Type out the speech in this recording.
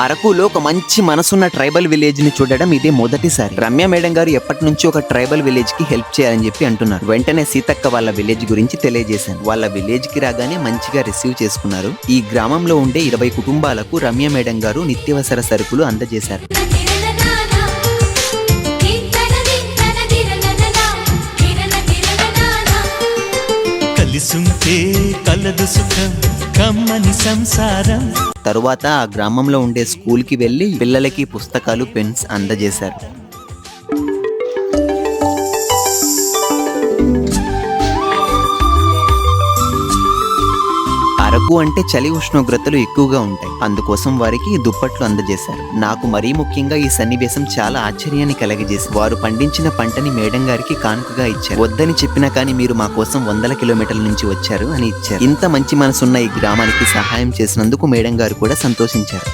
అరకులో ఒక మంచి మనసున్న ట్రైబల్ విలేజ్ ని చూడడం ఇదే మొదటిసారి. రమ్య మేడం గారు ఎప్పటి నుంచి ఒక ట్రైబల్ విలేజ్ కి హెల్ప్ చేయాలని చెప్పి అంటున్నారు. వెంటనే సీతక్క వాళ్ళ విలేజ్ గురించి తెలియజేశాను. వాళ్ళ విలేజ్ కి రాగానే మంచిగా రిసీవ్ చేసుకున్నారు. ఈ గ్రామంలో ఉండే 20 కుటుంబాలకు రమ్య మేడం గారు నిత్యావసర సరుకులు అందజేశారు. తరువాత ఆ గ్రామంలో ఉండే స్కూల్ కి వెళ్లి పిల్లలకి పుస్తకాలు, పెన్స్ అందజేశారు. అరకు అంటే చలి ఉష్ణోగ్రతలు ఎక్కువగా ఉంటాయి. అందుకోసం వారికి దుప్పట్లు అందజేశారు. నాకు మరీ ముఖ్యంగా ఈ సన్నివేశం చాలా ఆశ్చర్యాన్ని కలగజేసి వారు పండించిన పంటని మేడం గారికి కానుకగా ఇచ్చారు. వద్దని చెప్పినా కానీ మీరు మా కోసం 100 కిలోమీటర్ల నుంచి వచ్చారు అని ఇచ్చారు. ఇంత మంచి మనసున్న ఈ గ్రామానికి సహాయం చేసినందుకు మేడం గారు కూడా సంతోషించారు.